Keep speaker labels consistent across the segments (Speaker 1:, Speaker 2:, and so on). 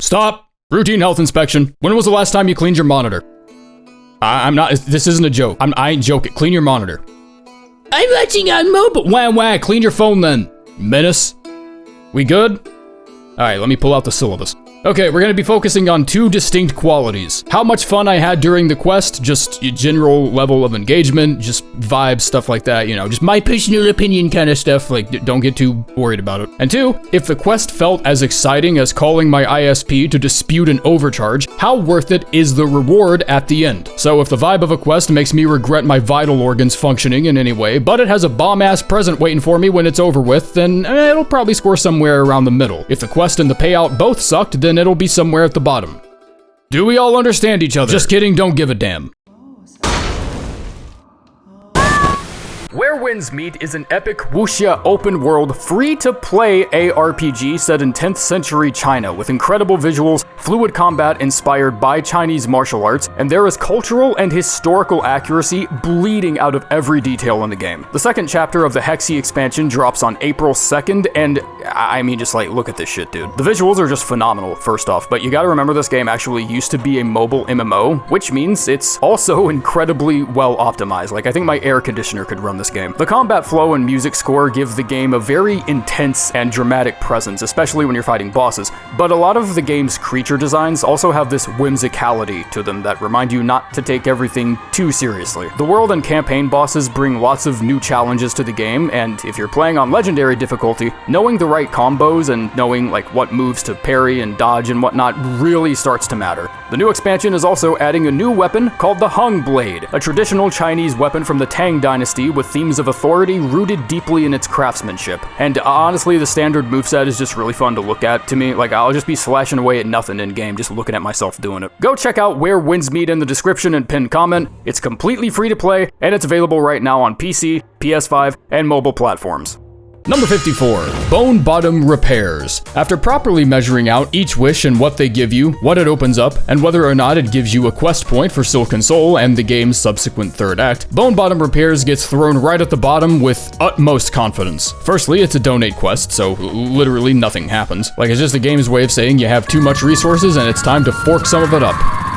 Speaker 1: Stop! Routine health inspection. When was the last time you cleaned your monitor? I'm not, this isn't a joke. I ain't joking. Clean your monitor. I'm watching on mobile. Wah, clean your phone then. Menace. We good? Alright, let me pull out the syllabus. Okay, we're gonna be focusing on two distinct qualities. How much fun I had during the quest, just general level of engagement, just vibes, stuff like that, you know, just my personal opinion kind of stuff, like, don't get too worried about it. And two, if the quest felt as exciting as calling my ISP to dispute an overcharge, how worth it is the reward at the end? So if the vibe of a quest makes me regret my vital organs functioning in any way, but it has a bomb-ass present waiting for me when it's over with, then it'll probably score somewhere around the middle. If the quest and the payout both sucked, then it'll be somewhere at the bottom. Do we all understand each other? Just kidding, don't give a damn. Where Winds Meet is an epic wuxia open-world, free-to-play ARPG set in 10th century China with incredible visuals, fluid combat inspired by Chinese martial arts, and there is cultural and historical accuracy bleeding out of every detail in the game. The second chapter of the Hexi expansion drops on April 2nd, and I mean, just like, look at this shit, dude. The visuals are just phenomenal, first off, but you gotta remember this game actually used to be a mobile MMO, which means it's also incredibly well optimized. Like, I think my air conditioner could run this game. The combat flow and music score give the game a very intense and dramatic presence, especially when you're fighting bosses, but a lot of the game's creature designs also have this whimsicality to them that remind you not to take everything too seriously. The world and campaign bosses bring lots of new challenges to the game, and if you're playing on legendary difficulty, knowing the right combos and knowing like what moves to parry and dodge and whatnot really starts to matter. The new expansion is also adding a new weapon called the Hung Blade, a traditional Chinese weapon from the Tang Dynasty with themes of authority rooted deeply in its craftsmanship. And honestly, the standard moveset is just really fun to look at to me. Like, I'll just be slashing away at nothing in game, just looking at myself doing it. Go check out Where Winds Meet in the description and pinned comment. It's completely free to play, and it's available right now on PC, PS5, and mobile platforms. Number 54, Bone Bottom Repairs. After properly measuring out each wish and what they give you, what it opens up, and whether or not it gives you a quest point for Silken Soul and the game's subsequent third act, Bone Bottom Repairs gets thrown right at the bottom with utmost confidence. Firstly, it's a donate quest, so literally nothing happens. Like, it's just the game's way of saying you have too much resources and it's time to fork some of it up.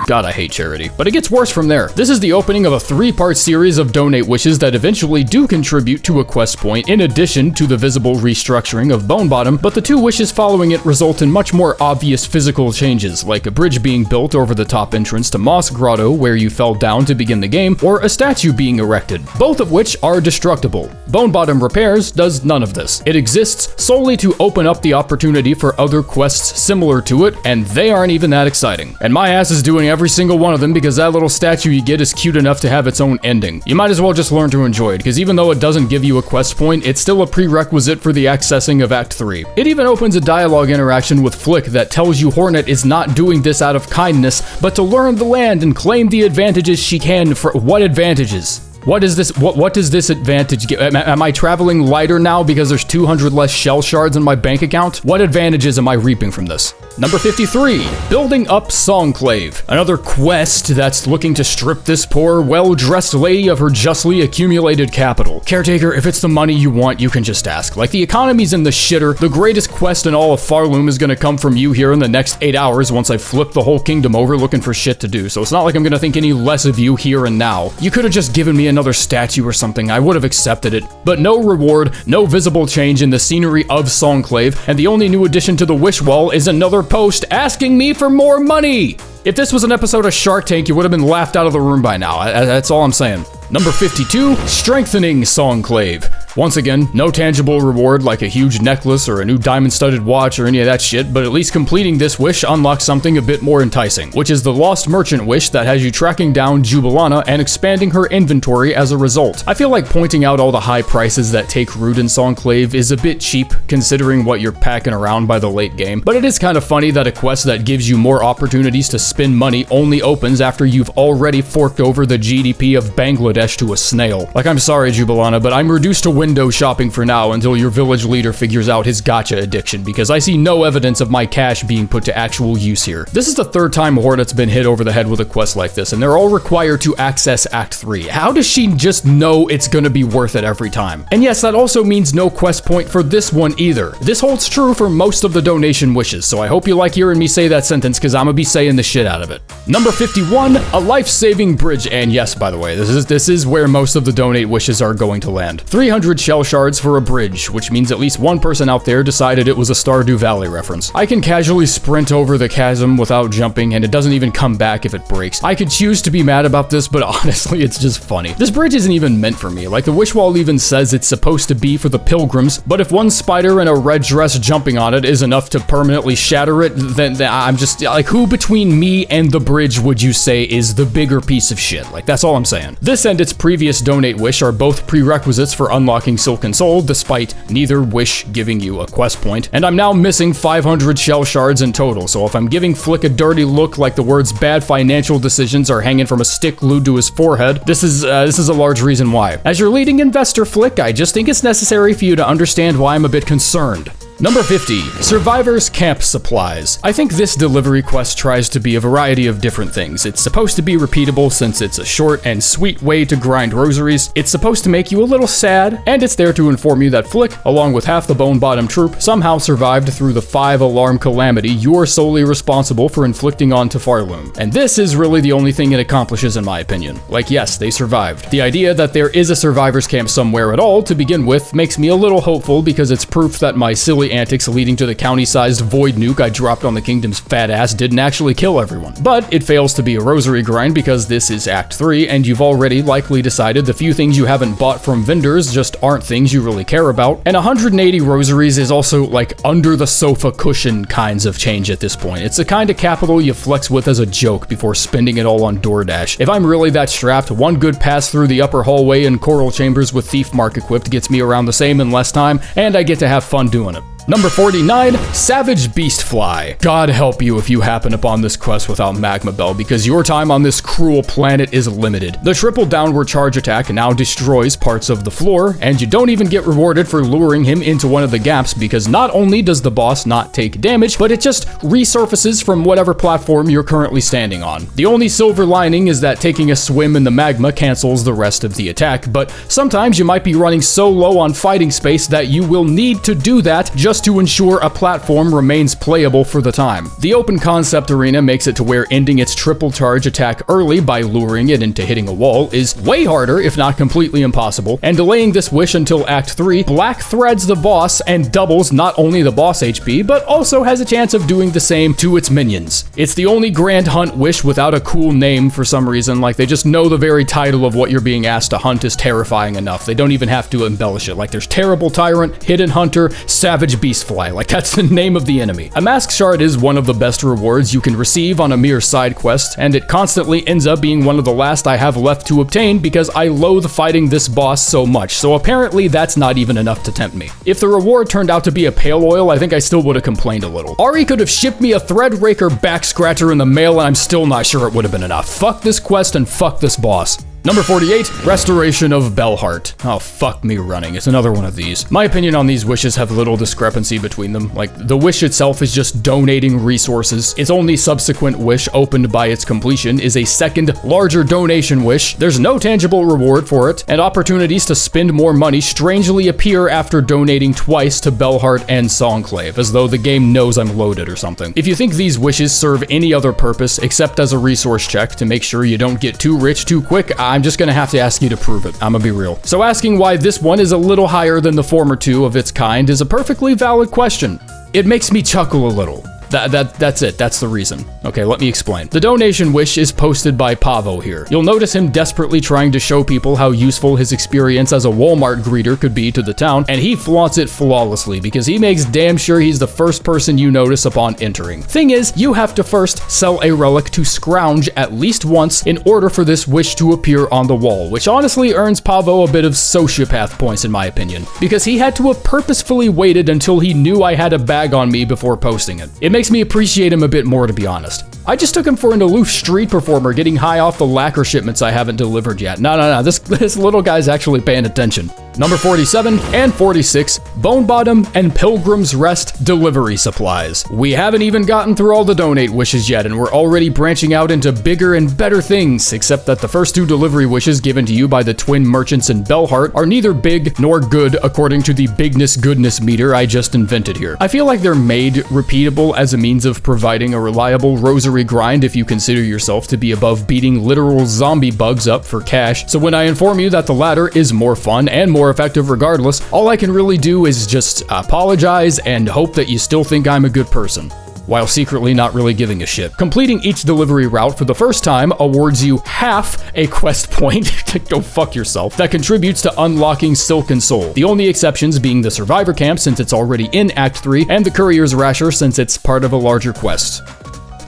Speaker 1: God, I hate charity. But it gets worse from there. This is the opening of a 3-part series of donate wishes that eventually do contribute to a quest point, in addition to the visible restructuring of Bone Bottom, but the 2 wishes following it result in much more obvious physical changes, like a bridge being built over the top entrance to Moss Grotto, where you fell down to begin the game, or a statue being erected, both of which are destructible. Bone Bottom Repairs does none of this. It exists solely to open up the opportunity for other quests similar to it, and they aren't even that exciting. And my ass is doing every single one of them because that little statue you get is cute enough to have its own ending. You might as well just learn to enjoy it, because even though it doesn't give you a quest point, it's still a prerequisite for the accessing of Act 3. It even opens a dialogue interaction with Flick that tells you Hornet is not doing this out of kindness, but to learn the land and claim the advantages she can. For what advantages? What is this? What does this advantage give? Am I traveling lighter now because there's 200 less shell shards in my bank account? What advantages am I reaping from this? Number 53, Building Up Songclave. Another quest that's looking to strip this poor, well-dressed lady of her justly accumulated capital. Caretaker, if it's the money you want, you can just ask. Like, the economy's in the shitter. The greatest quest in all of Pharloom is gonna come from you here in the next 8 hours once I flip the whole kingdom over looking for shit to do. So it's not like I'm gonna think any less of you here and now. You could have just given me another statue or something, I would have accepted it. But no reward, no visible change in the scenery of Songclave, and the only new addition to the wish wall is another post asking me for more money! If this was an episode of Shark Tank, you would have been laughed out of the room by now. That's all I'm saying. Number 52, Strengthening Songclave. Once again, no tangible reward like a huge necklace or a new diamond-studded watch or any of that shit, but at least completing this wish unlocks something a bit more enticing, which is the Lost Merchant wish that has you tracking down Jubilana and expanding her inventory as a result. I feel like pointing out all the high prices that take root in Songclave is a bit cheap, considering what you're packing around by the late game, but it is kind of funny that a quest that gives you more opportunities to spend money only opens after you've already forked over the GDP of Bangladesh to a snail. Like, I'm sorry, Jubilana, but I'm reduced to window shopping for now until your village leader figures out his gacha addiction, because I see no evidence of my cash being put to actual use here. This is the third time Hornet's been hit over the head with a quest like this, and they're all required to access Act 3. How does she just know it's gonna be worth it every time? And yes, that also means no quest point for this one either. This holds true for most of the donation wishes, so I hope you like hearing me say that sentence, because I'm gonna be saying the shit out of it. Number 51, a Lifesaving Bridge, and yes, by the way, this is where most of the donate wishes are going to land. 300 shell shards for a bridge, which means at least one person out there decided it was a Stardew Valley reference. I can casually sprint over the chasm without jumping, and it doesn't even come back if it breaks. I could choose to be mad about this, but honestly, it's just funny. This bridge isn't even meant for me. Like, the wish wall even says it's supposed to be for the Pilgrims, but if one spider in a red dress jumping on it is enough to permanently shatter it, then I'm just, like, who between me and the bridge would you say is the bigger piece of shit? Like, that's all I'm saying. This and its previous donate wish are both prerequisites for unlocking Silken Soul, despite neither wish giving you a quest point, and I'm now missing 500 shell shards in total, so if I'm giving Flick a dirty look like the words bad financial decisions are hanging from a stick glued to his forehead, this is a large reason why. As your leading investor, Flick, I just think it's necessary for you to understand why I'm a bit concerned. Number 50, Survivors Camp Supplies. I think this delivery quest tries to be a variety of different things. It's supposed to be repeatable since it's a short and sweet way to grind rosaries. It's supposed to make you a little sad, and it's there to inform you that Flick, along with half the Bone Bottom troop, somehow survived through the 5-alarm calamity you're solely responsible for inflicting onto Pharloom. And this is really the only thing it accomplishes in my opinion. Like, yes, they survived. The idea that there is a survivors camp somewhere at all to begin with makes me a little hopeful, because it's proof that my silly antics leading to the county-sized void nuke I dropped on the kingdom's fat ass didn't actually kill everyone. But it fails to be a rosary grind because this is Act 3, and you've already likely decided the few things you haven't bought from vendors just aren't things you really care about, and 180 rosaries is also like under the sofa cushion kinds of change at this point. It's the kind of capital you flex with as a joke before spending it all on DoorDash. If I'm really that strapped, one good pass through the upper hallway and coral chambers with Thief Mark equipped gets me around the same in less time, and I get to have fun doing it. Number 49, Savage Beastfly. God help you if you happen upon this quest without Magma Bell, because your time on this cruel planet is limited. The triple downward charge attack now destroys parts of the floor, and you don't even get rewarded for luring him into one of the gaps, because not only does the boss not take damage, but it just resurfaces from whatever platform you're currently standing on. The only silver lining is that taking a swim in the magma cancels the rest of the attack, but sometimes you might be running so low on fighting space that you will need to do that just to ensure a platform remains playable for the time. The open concept arena makes it to where ending its triple charge attack early by luring it into hitting a wall is way harder, if not completely impossible, and delaying this wish until Act 3 black threads the boss and doubles not only the boss HP, but also has a chance of doing the same to its minions. It's the only Grand Hunt wish without a cool name for some reason, like they just know the very title of what you're being asked to hunt is terrifying enough. They don't even have to embellish it. Like, there's Terrible Tyrant, Hidden Hunter, Savage Beastfly, like that's the name of the enemy. A Mask Shard is one of the best rewards you can receive on a mere side quest, and it constantly ends up being one of the last I have left to obtain because I loathe fighting this boss so much, so apparently that's not even enough to tempt me. If the reward turned out to be a Pale Oil, I think I still would have complained a little. Ari could have shipped me a Threadraker back scratcher in the mail, and I'm still not sure it would have been enough. Fuck this quest and fuck this boss. Number 48, Restoration of Bellhart. Oh, fuck me running. It's another one of these. My opinion on these wishes have little discrepancy between them. Like, the wish itself is just donating resources. Its only subsequent wish opened by its completion is a second, larger donation wish. There's no tangible reward for it, and opportunities to spend more money strangely appear after donating twice to Bellhart and Songclave, as though the game knows I'm loaded or something. If you think these wishes serve any other purpose except as a resource check to make sure you don't get too rich too quick, I'm just gonna have to ask you to prove it. I'm gonna be real. So asking why this one is a little higher than the former two of its kind is a perfectly valid question. It makes me chuckle a little. That's it. That's the reason. Okay, let me explain. The donation wish is posted by Pavo here. You'll notice him desperately trying to show people how useful his experience as a Walmart greeter could be to the town, and he flaunts it flawlessly because he makes damn sure he's the first person you notice upon entering. Thing is, you have to first sell a relic to Scrounge at least once in order for this wish to appear on the wall, which honestly earns Pavo a bit of sociopath points in my opinion, because he had to have purposefully waited until he knew I had a bag on me before posting it. It makes me appreciate him a bit more, to be honest. I just took him for an aloof street performer getting high off the lacquer shipments I haven't delivered yet. No, this little guy's actually paying attention. Number 47 and 46, Bone Bottom and Pilgrim's Rest delivery supplies. We haven't even gotten through all the donate wishes yet, and we're already branching out into bigger and better things, except that the first 2 delivery wishes given to you by the twin merchants in Bellhart are neither big nor good according to the bigness goodness meter I just invented here. I feel like they're made repeatable as a means of providing a reliable rosary grind if you consider yourself to be above beating literal zombie bugs up for cash, so when I inform you that the latter is more fun and more effective regardless, all I can really do is just apologize and hope that you still think I'm a good person, while secretly not really giving a shit. Completing each delivery route for the first time awards you half a quest point to go fuck yourself that contributes to unlocking Silken Soul. The only exceptions being the Survivor Camp since it's already in Act 3 and the Courier's Rasher since it's part of a larger quest.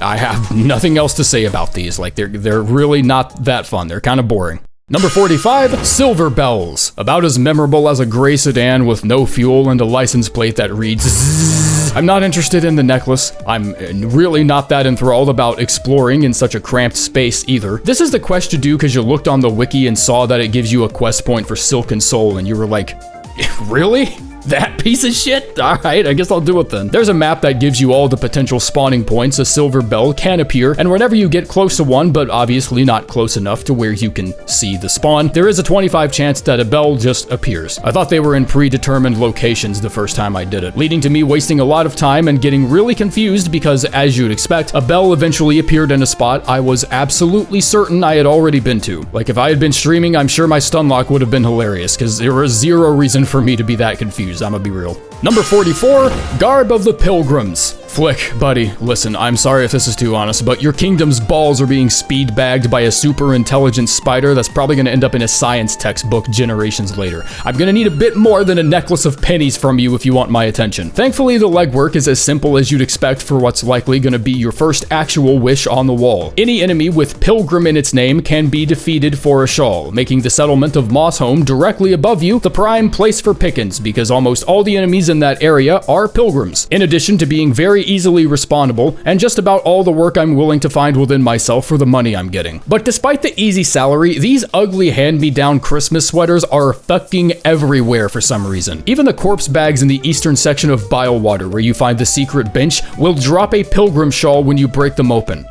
Speaker 1: I have nothing else to say about these, like they're really not that fun, they're kind of boring. Number 45, Silver Bells. About as memorable as a gray sedan with no fuel and a license plate that reads Zzz. I'm not interested in the necklace. I'm really not that enthralled about exploring in such a cramped space either. This is the quest to do because you looked on the wiki and saw that it gives you a quest point for Silken Soul and you were like, really? That piece of shit? Alright, I guess I'll do it then. There's a map that gives you all the potential spawning points a silver bell can appear, and whenever you get close to one, but obviously not close enough to where you can see the spawn, there is a 25 chance that a bell just appears. I thought they were in predetermined locations the first time I did it, leading to me wasting a lot of time and getting really confused because, as you'd expect, a bell eventually appeared in a spot I was absolutely certain I had already been to. Like, if I had been streaming, I'm sure my stun lock would have been hilarious, because there was zero reason for me to be that confused. I'm gonna be real. Number 44, Garb of the Pilgrims. Flick, buddy, listen, I'm sorry if this is too honest, but your kingdom's balls are being speed-bagged by a super intelligent spider that's probably gonna end up in a science textbook generations later. I'm gonna need a bit more than a necklace of pennies from you if you want my attention. Thankfully, the legwork is as simple as you'd expect for what's likely gonna be your first actual wish on the wall. Any enemy with Pilgrim in its name can be defeated for a shawl, making the settlement of Mossholm directly above you the prime place for pickings, because almost all the enemies in that area are Pilgrims, in addition to being very easily respawnable, and just about all the work I'm willing to find within myself for the money I'm getting. But despite the easy salary, these ugly hand-me-down Christmas sweaters are fucking everywhere for some reason. Even the corpse bags in the eastern section of Bilewater, where you find the secret bench, will drop a Pilgrim shawl when you break them open.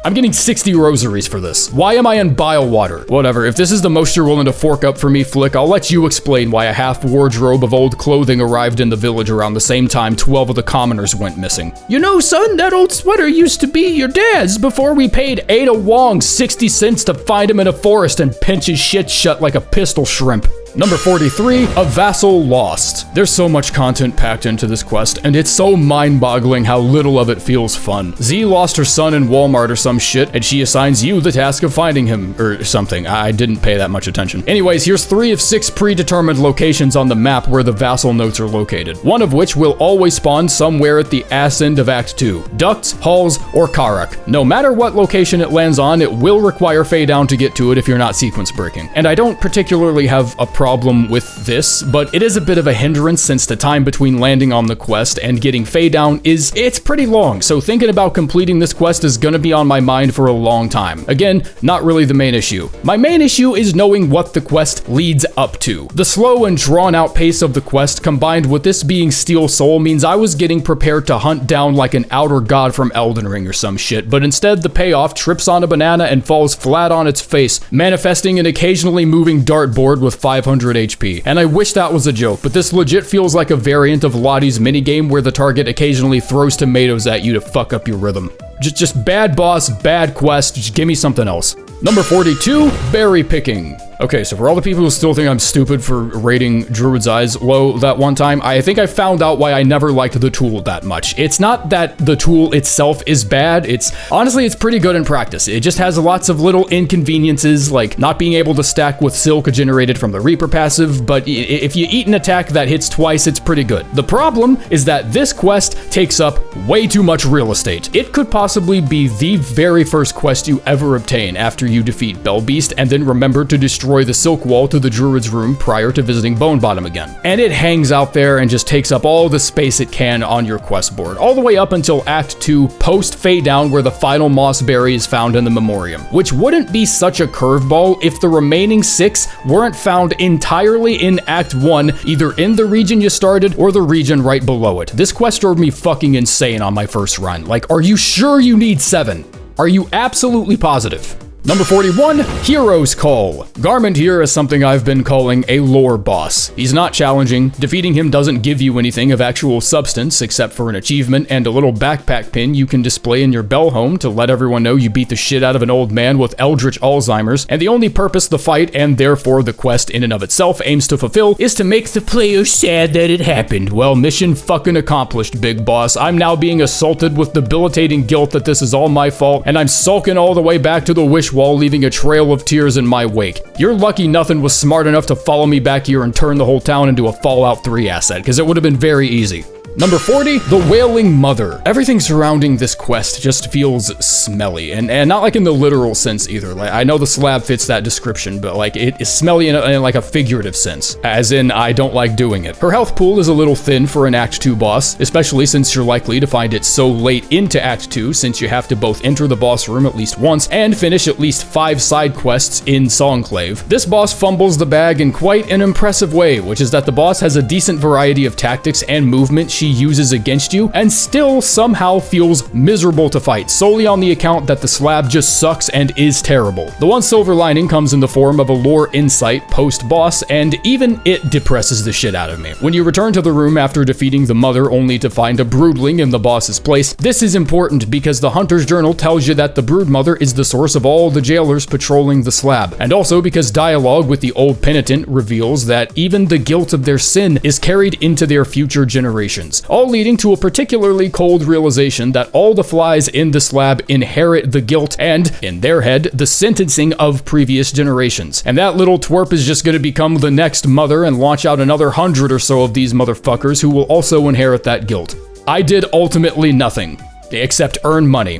Speaker 1: I'm getting 60 rosaries for this. Why am I in Bilewater? Whatever, if this is the most you're willing to fork up for me, Flick, I'll let you explain why a half wardrobe of old clothing arrived in the village around the same time 12 of the commoners went missing. You know, son, that old sweater used to be your dad's before we paid Ada Wong 60 cents to find him in a forest and pinch his shit shut like a pistol shrimp. Number 43, A Vassal Lost. There's so much content packed into this quest, and it's so mind-boggling how little of it feels fun. Z lost her son in Walmart or some shit, and she assigns you the task of finding him, or something. I didn't pay that much attention. Anyways, here's 3 of 6 predetermined locations on the map where the Vassal notes are located, one of which will always spawn somewhere at the ass end of Act 2. Ducts, halls, or Karak. No matter what location it lands on, it will require fade down to get to it if you're not sequence breaking. And I don't particularly have a problem with this, but it is a bit of a hindrance since the time between landing on the quest and getting fade down it's pretty long, so thinking about completing this quest is gonna be on my mind for a long time. Again, not really the main issue. My main issue is knowing what the quest leads up to. The slow and drawn out pace of the quest combined with this being Steel Soul means I was getting prepared to hunt down like an outer god from Elden Ring or some shit, but instead the payoff trips on a banana and falls flat on its face, manifesting an occasionally moving dartboard with 500 HP. And I wish that was a joke, but this legit feels like a variant of Lottie's minigame where the target occasionally throws tomatoes at you to fuck up your rhythm. Just bad boss, bad quest, just give me something else. Number 42, Berry Picking. Okay, so for all the people who still think I'm stupid for rating Druid's Eyes low that one time, I think I found out why I never liked the tool that much. It's not that the tool itself is bad, honestly, it's pretty good in practice. It just has lots of little inconveniences, like not being able to stack with Silk generated from the Reaper passive, but if you eat an attack that hits twice, it's pretty good. The problem is that this quest takes up way too much real estate. It could possibly be the very first quest you ever obtain after you defeat Bellbeast and then remember to destroy destroy the silk wall to the druid's room prior to visiting Bone Bottom again. And it hangs out there and just takes up all the space it can on your quest board, all the way up until Act 2 post Fade Down, where the final moss berry is found in the Memoriam, which wouldn't be such a curveball if the remaining 6 weren't found entirely in Act 1, either in the region you started or the region right below it. This quest drove me fucking insane on my first run. Like, are you sure you need 7? Are you absolutely positive? Number 41, Hero's Call. Garment here is something I've been calling a lore boss. He's not challenging. Defeating him doesn't give you anything of actual substance except for an achievement and a little backpack pin you can display in your bell home to let everyone know you beat the shit out of an old man with eldritch Alzheimer's, and the only purpose the fight, and therefore the quest in and of itself, aims to fulfill is to make the player sad that it happened. Well, mission fucking accomplished, big boss. I'm now being assaulted with debilitating guilt that this is all my fault, and I'm sulking all the way back to the wish wall, leaving a trail of tears in my wake. You're lucky nothing was smart enough to follow me back here and turn the whole town into a Fallout 3 asset, because it would have been very easy. Number 40, the Wailing Mother. Everything surrounding this quest just feels smelly, and not like in the literal sense either. Like, I know the slab fits that description, but like it is smelly in like a figurative sense, as in I don't like doing it. Her health pool is a little thin for an Act 2 boss, especially since you're likely to find it so late into Act 2, since you have to both enter the boss room at least once and finish at least 5 side quests in Songclave. This boss fumbles the bag in quite an impressive way, which is that the boss has a decent variety of tactics and movement she uses against you, and still somehow feels miserable to fight, solely on the account that the slab just sucks and is terrible. The one silver lining comes in the form of a lore insight post-boss, and even it depresses the shit out of me. When you return to the room after defeating the mother only to find a broodling in the boss's place, this is important because the Hunter's Journal tells you that the brood mother is the source of all the jailers patrolling the slab, and also because dialogue with the old penitent reveals that even the guilt of their sin is carried into their future generations, all leading to a particularly cold realization that all the flies in the slab inherit the guilt and, in their head, the sentencing of previous generations. And that little twerp is just going to become the next mother and launch out another 100 or so of these motherfuckers who will also inherit that guilt. I did ultimately nothing, except earn money.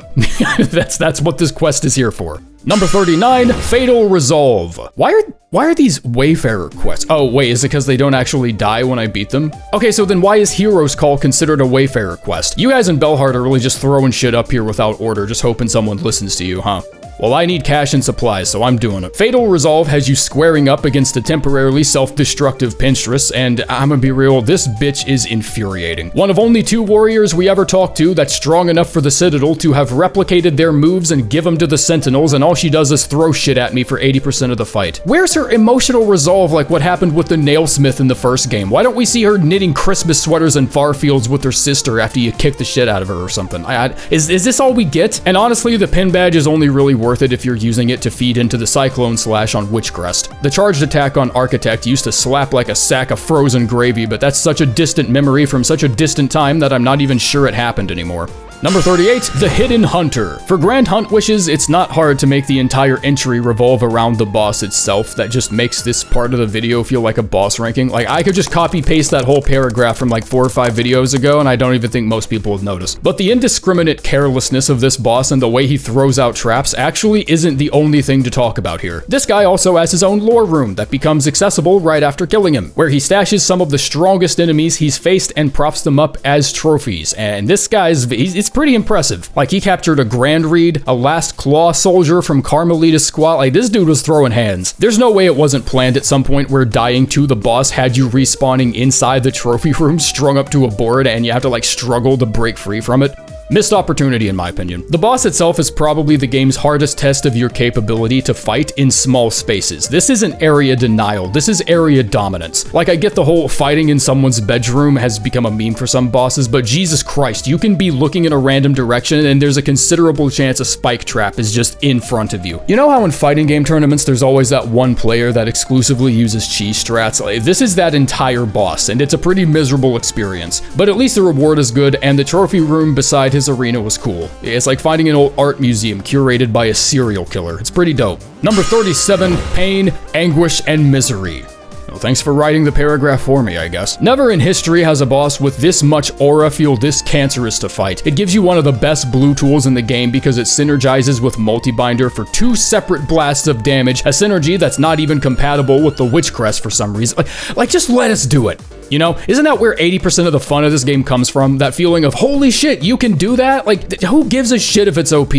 Speaker 1: That's what this quest is here for. Number 39, Fatal Resolve. Why are these Wayfarer quests? Oh, wait, is it because they don't actually die when I beat them? Okay, so then why is Hero's Call considered a Wayfarer quest? You guys in Bellhart are really just throwing shit up here without order, just hoping someone listens to you, huh? Well, I need cash and supplies, so I'm doing it. Fatal Resolve has you squaring up against a temporarily self-destructive Pinstress, and I'm gonna be real, this bitch is infuriating. One of only 2 warriors we ever talked to that's strong enough for the Citadel to have replicated their moves and give them to the Sentinels, and all she does is throw shit at me for 80% of the fight. Where's her emotional resolve like what happened with the Nailsmith in the first game? Why don't we see her knitting Christmas sweaters in far fields with her sister after you kick the shit out of her or something? Is this all we get? And honestly, the pin badge is only really worth it if you're using it to feed into the Cyclone Slash on Witchcrest. The charged attack on Architect used to slap like a sack of frozen gravy, but that's such a distant memory from such a distant time that I'm not even sure it happened anymore. Number 38, the Hidden Hunter. For Grand Hunt wishes, it's not hard to make the entire entry revolve around the boss itself. That just makes this part of the video feel like a boss ranking. Like, I could just copy paste that whole paragraph from like 4 or 5 videos ago, and I don't even think most people would notice. But the indiscriminate carelessness of this boss and the way he throws out traps actually isn't the only thing to talk about here. This guy also has his own lore room that becomes accessible right after killing him, where he stashes some of the strongest enemies he's faced and props them up as trophies. And this guy's, it's pretty impressive. Like, he captured a Grand Reed, a Last Claw soldier from Carmelita's squad. Like, this dude was throwing hands. There's no way it wasn't planned at some point where dying to the boss had you respawning inside the trophy room strung up to a board and you have to like struggle to break free from it. Missed opportunity in my opinion. The boss itself is probably the game's hardest test of your capability to fight in small spaces. This isn't area denial, this is area dominance. Like, I get the whole fighting in someone's bedroom has become a meme for some bosses, but Jesus Christ, you can be looking in a random direction and there's a considerable chance a spike trap is just in front of you. You know how in fighting game tournaments there's always that one player that exclusively uses cheese strats? Like, this is that entire boss, and it's a pretty miserable experience. But at least the reward is good, and the trophy room beside his arena was cool. It's like finding an old art museum curated by a serial killer. It's pretty dope. Number 37, Pain, Anguish, and Misery. Well, thanks for writing the paragraph for me, I guess. Never in history has a boss with this much aura feel this cancerous to fight. It gives you one of the best blue tools in the game because it synergizes with Multi-Binder for 2 separate blasts of damage, a synergy that's not even compatible with the Witch Crest for some reason. Like just let us do it. You know, isn't that where 80% of the fun of this game comes from? That feeling of, holy shit, you can do that? Like, who gives a shit if it's OP?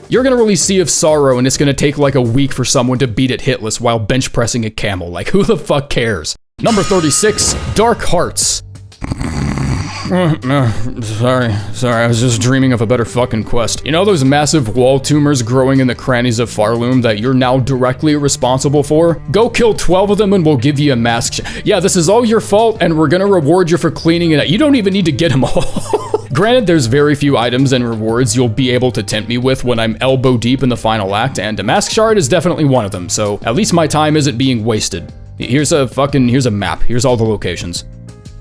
Speaker 1: You're gonna release Sea of Sorrow and it's gonna take like a week for someone to beat it hitless while bench pressing a camel. Like, who the fuck cares? Number 36, Dark Hearts. Sorry, I was just dreaming of a better fucking quest. You know those massive wall tumors growing in the crannies of Pharloom that you're now directly responsible for? Go kill 12 of them and we'll give you a mask. Yeah, this is all your fault and we're gonna reward you for cleaning it up. You don't even need to get them all. Granted, there's very few items and rewards you'll be able to tempt me with when I'm elbow deep in the final act, and a mask shard is definitely one of them, so at least my time isn't being wasted. Here's a map, here's all the locations.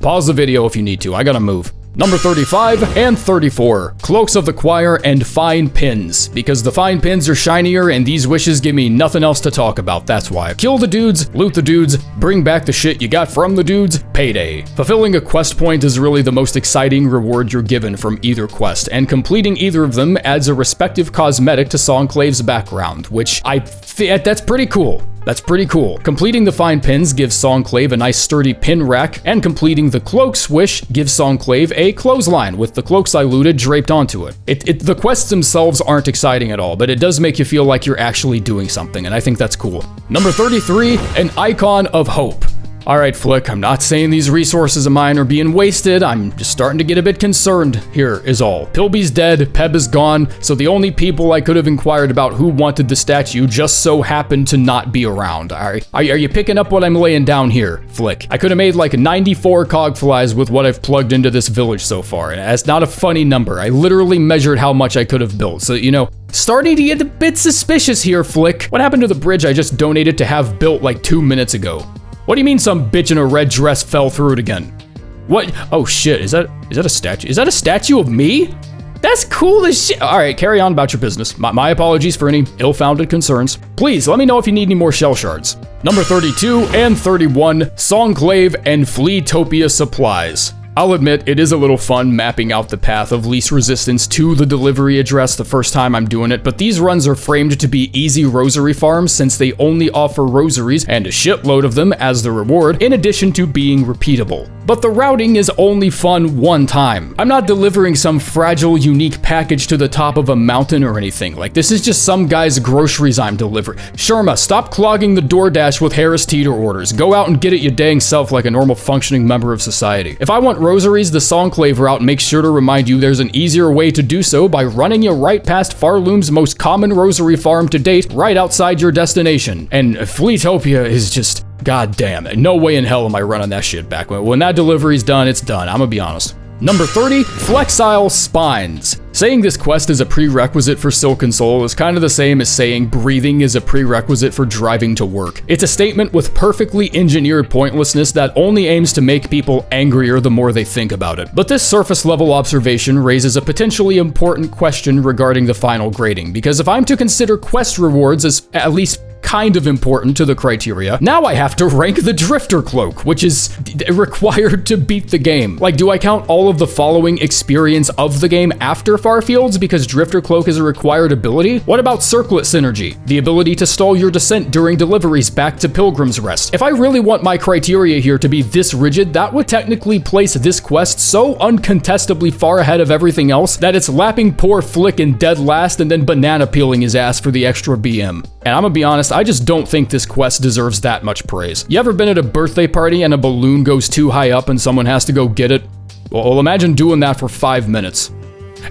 Speaker 1: Pause the video if you need to, I gotta move. Number 35 and 34, Cloaks of the Choir and Fine Pins. Because the fine pins are shinier and these wishes give me nothing else to talk about, that's why. Kill the dudes, loot the dudes, bring back the shit you got from the dudes, payday. Fulfilling a quest point is really the most exciting reward you're given from either quest, and completing either of them adds a respective cosmetic to Songclave's background, which that's pretty cool. That's pretty cool. Completing the fine pins gives Songclave a nice sturdy pin rack, and completing the cloaks wish gives Songclave a clothesline with the cloaks I looted draped onto it. The quests themselves aren't exciting at all, but it does make you feel like you're actually doing something, and I think that's cool. Number 33, an Icon of Hope. Alright, Flick, I'm not saying these resources of mine are being wasted, I'm just starting to get a bit concerned here is all. Pilby's dead, Peb is gone, so the only people I could have inquired about who wanted the statue just so happened to not be around. Alright, are you picking up what I'm laying down here, Flick? I could have made like 94 cogflies with what I've plugged into this village so far, and that's not a funny number. I literally measured how much I could have built, so you know, starting to get a bit suspicious here, Flick. What happened to the bridge I just donated to have built like 2 minutes ago? What do you mean some bitch in a red dress fell through it again? What? Oh shit, is that a statue? Is that a statue of me? That's cool as shit. All right, carry on about your business. My apologies for any ill-founded concerns. Please, let me know if you need any more shell shards. Number 32 and 31, Songclave and Fleatopia supplies. I'll admit, it is a little fun mapping out the path of least resistance to the delivery address the first time I'm doing it, but these runs are framed to be easy rosary farms since they only offer rosaries and a shitload of them as the reward, in addition to being repeatable. But the routing is only fun one time. I'm not delivering some fragile, unique package to the top of a mountain or anything. Like, this is just some guy's groceries I'm delivering. Sherma, stop clogging the DoorDash with Harris Teeter orders. Go out and get it your dang self like a normal functioning member of society. If I want rosaries, the Songclave route makes sure to remind you there's an easier way to do so by running you right past Pharloom's most common rosary farm to date, right outside your destination. And Fleatopia is just, goddamn, no way in hell am I running that shit back. When that delivery's done, it's done, I'm gonna be honest. Number 30, Flexile Spines. Saying this quest is a prerequisite for Silken Soul is kind of the same as saying breathing is a prerequisite for driving to work. It's a statement with perfectly engineered pointlessness that only aims to make people angrier the more they think about it. But this surface level observation raises a potentially important question regarding the final grading, because if I'm to consider quest rewards as at least kind of important to the criteria, now I have to rank the Drifter Cloak, which is required to beat the game. Like, do I count all of the following experience of the game after Farfields because Drifter Cloak is a required ability? What about Circlet Synergy, the ability to stall your descent during deliveries back to Pilgrim's Rest? If I really want my criteria here to be this rigid, that would technically place this quest so uncontestably far ahead of everything else that it's lapping poor Flick in dead last and then banana peeling his ass for the extra BM. And I'm gonna be honest, I just don't think this quest deserves that much praise. You ever been at a birthday party and a balloon goes too high up and someone has to go get it? Well, imagine doing that for 5 minutes.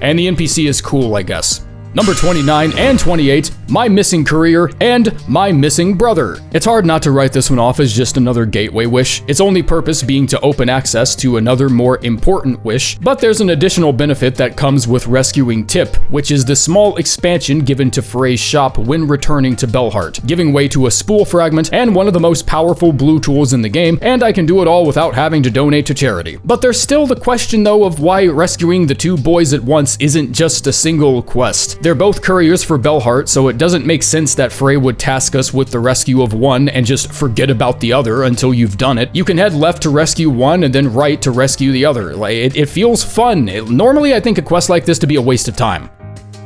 Speaker 1: And the NPC is cool, I guess. Number 29 and 28, My Missing Courier and My Missing Brother. It's hard not to write this one off as just another gateway wish, its only purpose being to open access to another more important wish, but there's an additional benefit that comes with rescuing Tip, which is the small expansion given to Frey's shop when returning to Bellhart, giving way to a spool fragment and one of the most powerful blue tools in the game, and I can do it all without having to donate to charity. But there's still the question though of why rescuing the two boys at once isn't just a single quest. They're both couriers for Bellhart, so it doesn't make sense that Frey would task us with the rescue of one and just forget about the other until you've done it. You can head left to rescue one and then right to rescue the other. Like, it feels fun. Normally I think a quest like this to be a waste of time,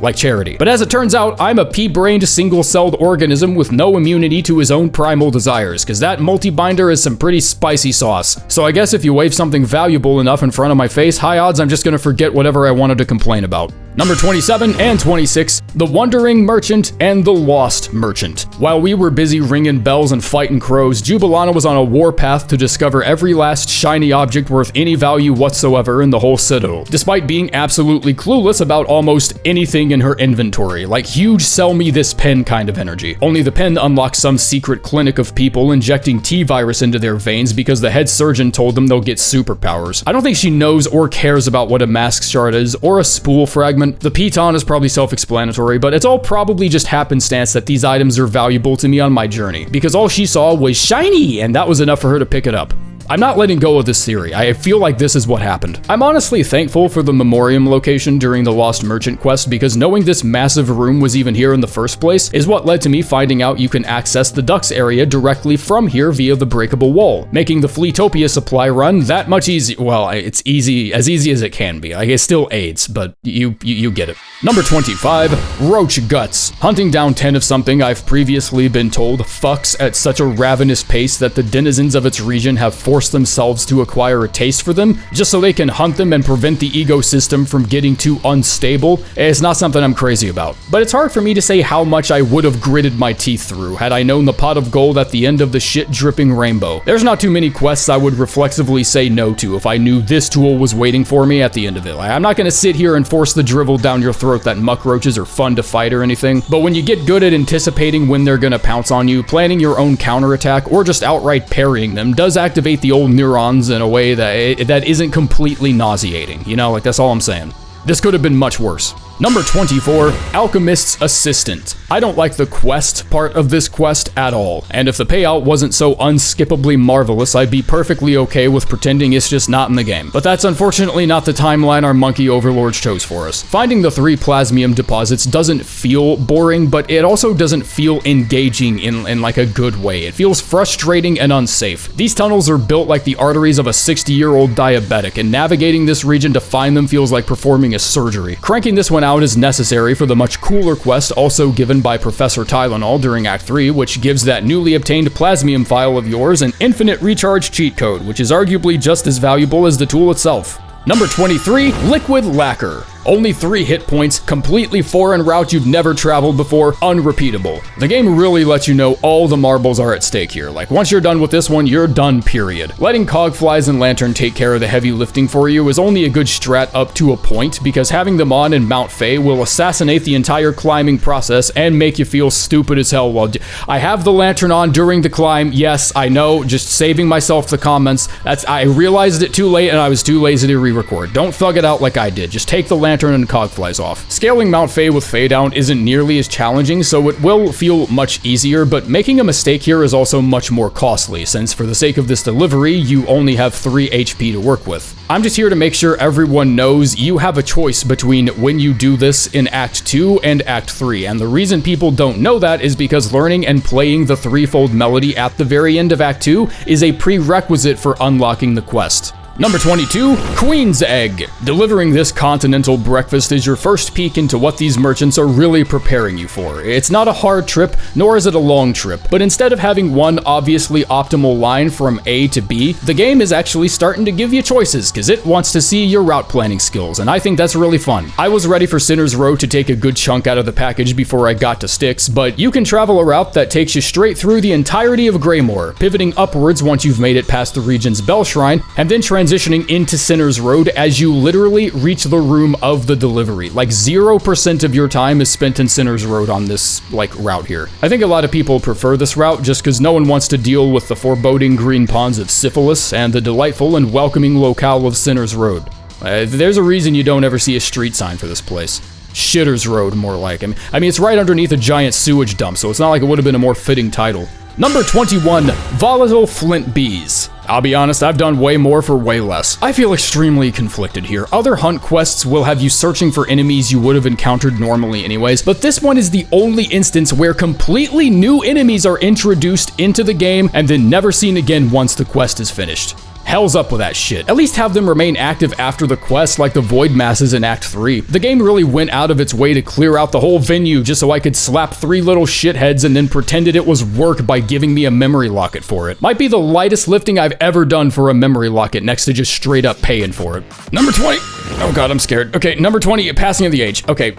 Speaker 1: like Charity. But as it turns out, I'm a pea-brained, single-celled organism with no immunity to his own primal desires, because that multi-binder is some pretty spicy sauce. So I guess if you wave something valuable enough in front of my face, high odds I'm just gonna forget whatever I wanted to complain about. Number 27 and 26, the Wandering Merchant and the Lost Merchant. While we were busy ringing bells and fighting crows, Jubilana was on a warpath to discover every last shiny object worth any value whatsoever in the whole Citadel, despite being absolutely clueless about almost anything in her inventory, like huge sell me this pen kind of energy. Only the pen unlocks some secret clinic of people injecting T-virus into their veins because the head surgeon told them they'll get superpowers. I don't think she knows or cares about what a mask shard is or a spool fragment. The piton is probably self-explanatory, but it's all probably just happenstance that these items are valuable to me on my journey, because all she saw was shiny, and that was enough for her to pick it up. I'm not letting go of this theory. I feel like this is what happened. I'm honestly thankful for the Memoriam location during the Lost Merchant quest, because knowing this massive room was even here in the first place is what led to me finding out you can access the Ducks area directly from here via the breakable wall, making the Fleatopia supply run that much easy. Well, it's easy as it can be. Like, it still aids, but you get it. Number 25, Roach Guts. Hunting down 10 of something I've previously been told fucks at such a ravenous pace that the denizens of its region have forced themselves to acquire a taste for them, just so they can hunt them and prevent the ecosystem from getting too unstable. It's not something I'm crazy about. But it's hard for me to say how much I would have gritted my teeth through had I known the pot of gold at the end of the shit-dripping rainbow. There's not too many quests I would reflexively say no to if I knew this tool was waiting for me at the end of it. I'm not gonna sit here and force the drivel down your throat that muck roaches are fun to fight or anything, but when you get good at anticipating when they're gonna pounce on you, planning your own counterattack, or just outright parrying them does activate the old neurons in a way that isn't completely nauseating. You know, like, that's all I'm saying. This could have been much worse. Number 24, Alchemist's Assistant. I don't like the quest part of this quest at all, and if the payout wasn't so unskippably marvelous, I'd be perfectly okay with pretending it's just not in the game. But that's unfortunately not the timeline our monkey overlords chose for us. Finding the 3 plasmium deposits doesn't feel boring, but it also doesn't feel engaging in like a good way. It feels frustrating and unsafe. These tunnels are built like the arteries of a 60-year-old diabetic, and navigating this region to find them feels like performing a surgery. Cranking this one out is necessary for the much cooler quest also given by Professor Tylenol during Act 3, which gives that newly obtained plasmium file of yours an infinite recharge cheat code, which is arguably just as valuable as the tool itself. Number 23, Liquid Lacquer. Only 3 hit points, completely foreign route you've never traveled before, unrepeatable. The game really lets you know all the marbles are at stake here. Like, once you're done with this one, you're done, period. Letting Cogflies and Lantern take care of the heavy lifting for you is only a good strat up to a point, because having them on in Mount Fae will assassinate the entire climbing process and make you feel stupid as hell while I have the Lantern on during the climb. Yes, I know, just saving myself the comments. I realized it too late and I was too lazy to re-record. Don't thug it out like I did. Just take the Lantern and Cogflies off. Scaling Mount Fae with Fae down isn't nearly as challenging, so it will feel much easier, but making a mistake here is also much more costly, since for the sake of this delivery, you only have 3 HP to work with. I'm just here to make sure everyone knows you have a choice between when you do this in Act 2 and Act 3, and the reason people don't know that is because learning and playing the threefold melody at the very end of Act 2 is a prerequisite for unlocking the quest. Number 22, Queen's Egg. Delivering this continental breakfast is your first peek into what these merchants are really preparing you for. It's not a hard trip, nor is it a long trip, but instead of having one obviously optimal line from A to B, the game is actually starting to give you choices, because it wants to see your route planning skills, and I think that's really fun. I was ready for Sinner's Row to take a good chunk out of the package before I got to Styx, but you can travel a route that takes you straight through the entirety of Greymoor, pivoting upwards once you've made it past the region's Bell Shrine, and then transitioning into Sinner's Road as you literally reach the room of the delivery. Like 0% of your time is spent in Sinner's Road on this, like, route here. I think a lot of people prefer this route just because no one wants to deal with the foreboding green ponds of Syphilis and the delightful and welcoming locale of Sinner's Road. There's a reason you don't ever see a street sign for this place. Shitter's Road, more like. I mean, it's right underneath a giant sewage dump, so it's not like it would have been a more fitting title. Number 21, Volatile Flintbeetles. I'll be honest, I've done way more for way less. I feel extremely conflicted here. Other hunt quests will have you searching for enemies you would have encountered normally anyways, but this one is the only instance where completely new enemies are introduced into the game and then never seen again once the quest is finished. Hell's up with that shit. At least have them remain active after the quest like the Void Masses in Act 3. The game really went out of its way to clear out the whole venue just so I could slap 3 little shitheads and then pretended it was work by giving me a memory locket for it. Might be the lightest lifting I've ever done for a memory locket next to just straight up paying for it. Number 20. Oh god, I'm scared. Okay, number 20, Passing of the Age. Okay,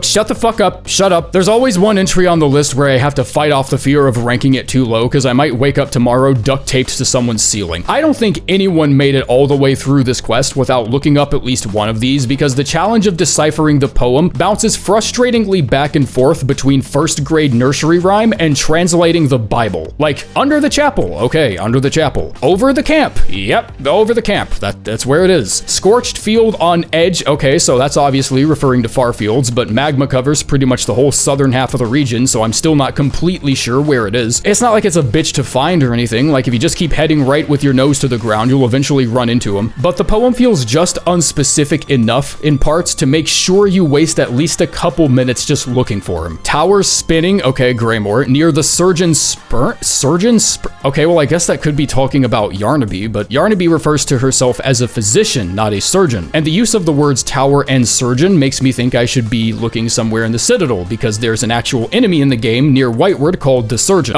Speaker 1: shut the fuck up. Shut up. There's always one entry on the list where I have to fight off the fear of ranking it too low because I might wake up tomorrow duct taped to someone's ceiling. I don't think anyone made it all the way through this quest without looking up at least one of these because the challenge of deciphering the poem bounces frustratingly back and forth between first grade nursery rhyme and translating the Bible. Like, under the chapel, okay, under the chapel. Over the camp, yep, over the camp, that's where it is. Scorched field on edge, okay, so that's obviously referring to far fields, but magma covers pretty much the whole southern half of the region, so I'm still not completely sure where it is. It's not like it's a bitch to find or anything, like if you just keep heading right with your nose to the ground, you'll eventually run into him. But the poem feels just unspecific enough in parts to make sure you waste at least a couple minutes just looking for him. Towers spinning, okay, Greymore, near the okay, well I guess that could be talking about Yarnaby, but Yarnaby refers to herself as a physician, not a surgeon. And the use of the words tower and surgeon makes me think I should be looking somewhere in the Citadel because there's an actual enemy in the game near Whiteward called the Surgeon.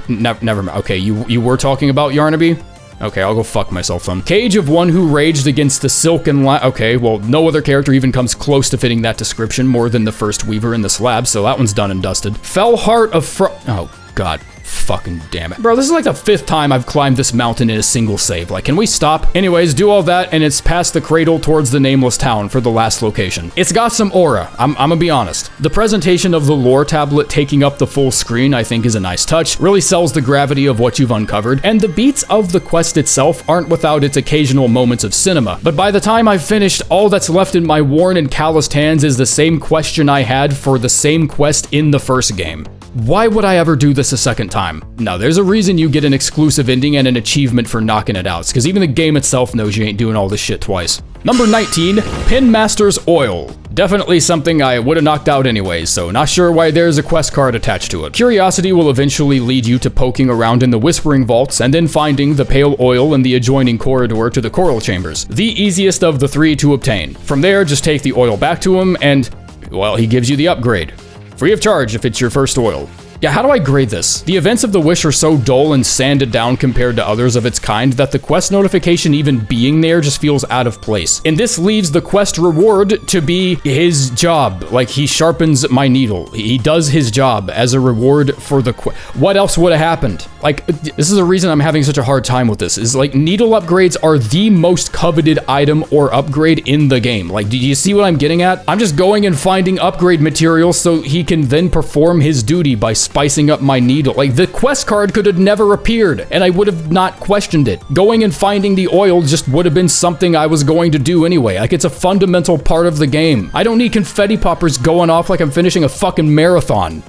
Speaker 1: Never mind. Okay, you were talking about Yarnaby? Okay, I'll go fuck myself then. Cage of one who raged against the silken okay, well, no other character even comes close to fitting that description more than the first Weaver in the slab, so that one's done and dusted. Fell Heart of oh, god. Fucking damn it. Bro, this is like the 5th time I've climbed this mountain in a single save. Like, can we stop? Anyways, do all that, and it's past the cradle towards the nameless town for the last location. It's got some aura, I'm gonna be honest. The presentation of the lore tablet taking up the full screen I think is a nice touch, really sells the gravity of what you've uncovered, and the beats of the quest itself aren't without its occasional moments of cinema. But by the time I've finished, all that's left in my worn and calloused hands is the same question I had for the same quest in the first game. Why would I ever do this a second time? No, there's a reason you get an exclusive ending and an achievement for knocking it out, because even the game itself knows you ain't doing all this shit twice. Number 19, Pinmaster's Oil. Definitely something I would have knocked out anyways, so not sure why there's a quest card attached to it. Curiosity will eventually lead you to poking around in the Whispering Vaults and then finding the pale oil in the adjoining corridor to the Coral Chambers, the easiest of the 3 to obtain. From there, just take the oil back to him and, well, he gives you the upgrade. Free of charge if it's your first oil. Yeah, how do I grade this? The events of the Wish are so dull and sanded down compared to others of its kind that the quest notification even being there just feels out of place. And this leaves the quest reward to be his job. Like, he sharpens my needle. He does his job as a reward for the quest. What else would have happened? Like, this is the reason I'm having such a hard time with this, is like, needle upgrades are the most coveted item or upgrade in the game. Like, do you see what I'm getting at? I'm just going and finding upgrade materials so he can then perform his duty by spicing up my needle. Like, the quest card could have never appeared and I would have not questioned it. Going and finding the oil just would have been something I was going to do anyway. Like, it's a fundamental part of the game. I don't need confetti poppers going off like I'm finishing a fucking marathon.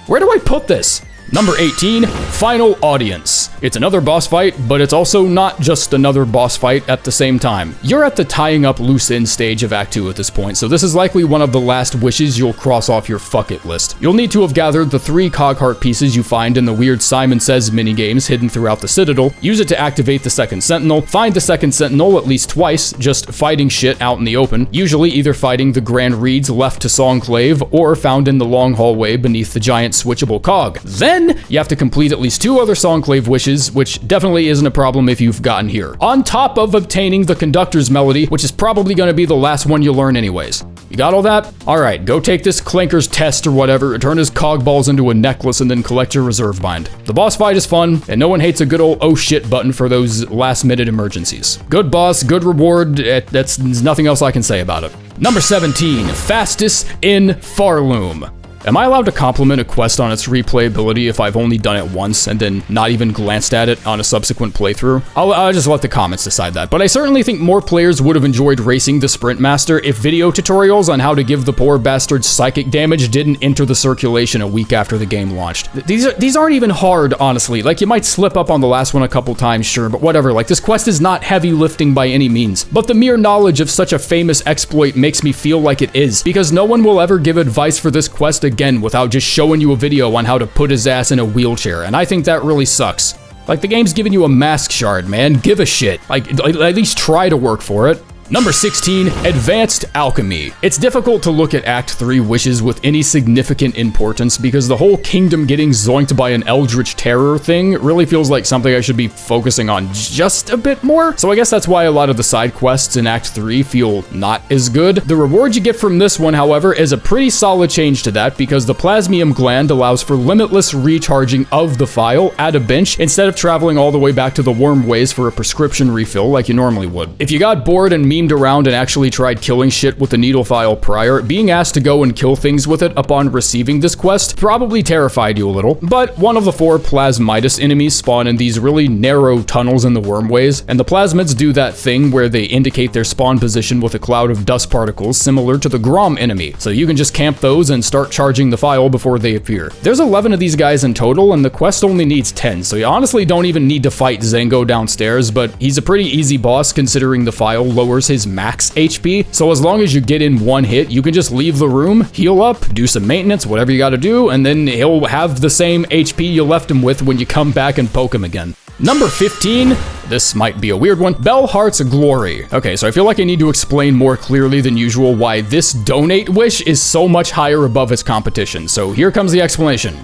Speaker 1: Where do I put this? Number 18, Final Audience. It's another boss fight, but it's also not just another boss fight at the same time. You're at the tying up loose ends stage of Act 2 at this point, so this is likely one of the last wishes you'll cross off your fuck it list. You'll need to have gathered the 3 Cogheart pieces you find in the weird Simon Says minigames hidden throughout the Citadel, use it to activate the second Sentinel, find the second Sentinel at least twice, just fighting shit out in the open, usually either fighting the Grand Reeds left to Songclave, or found in the long hallway beneath the giant switchable cog. Then you have to complete at least 2 other Songclave wishes, which definitely isn't a problem if you've gotten here. On top of obtaining the Conductor's Melody, which is probably going to be the last one you learn anyways. You got all that? Alright, go take this Clanker's test or whatever, turn his cog balls into a necklace, and then collect your reserve bind. The boss fight is fun, and no one hates a good old oh shit button for those last minute emergencies. Good boss, good reward, there's nothing else I can say about it. Number 17, Fastest in Pharloom. Am I allowed to compliment a quest on its replayability if I've only done it once and then not even glanced at it on a subsequent playthrough? I'll just let the comments decide that, but I certainly think more players would have enjoyed racing the Sprint Master if video tutorials on how to give the poor bastard psychic damage didn't enter the circulation a week after the game launched. These aren't even hard, honestly. Like, you might slip up on the last one a couple times, sure, but whatever. Like, this quest is not heavy lifting by any means, but the mere knowledge of such a famous exploit makes me feel like it is, because no one will ever give advice for this quest again without just showing you a video on how to put his ass in a wheelchair, and I think that really sucks. Like, the game's giving you a mask shard, man. Give a shit. Like, at least try to work for it. Number 16, Advanced Alchemy. It's difficult to look at Act 3 wishes with any significant importance because the whole kingdom getting zoinked by an eldritch terror thing really feels like something I should be focusing on just a bit more. So I guess that's why a lot of the side quests in Act 3 feel not as good. The reward you get from this one, however, is a pretty solid change to that because the Plasmium Gland allows for limitless recharging of the file at a bench instead of traveling all the way back to the Wormways for a prescription refill like you normally would. If you got bored and memed around and actually tried killing shit with the needle file prior, being asked to go and kill things with it upon receiving this quest probably terrified you a little, but one of the 4 Plasmidas enemies spawn in these really narrow tunnels in the Wormways, and the Plasmids do that thing where they indicate their spawn position with a cloud of dust particles similar to the Grom enemy, so you can just camp those and start charging the file before they appear. There's 11 of these guys in total, and the quest only needs 10, so you honestly don't even need to fight Zengo downstairs, but he's a pretty easy boss considering the file lowers his max HP, so as long as you get in one hit, you can just leave the room, heal up, do some maintenance, whatever you gotta do, and then he'll have the same HP you left him with when you come back and poke him again. Number 15, this might be a weird one, Bellhart's Glory. Okay, so I feel like I need to explain more clearly than usual why this donate wish is so much higher above its competition, so here comes the explanation.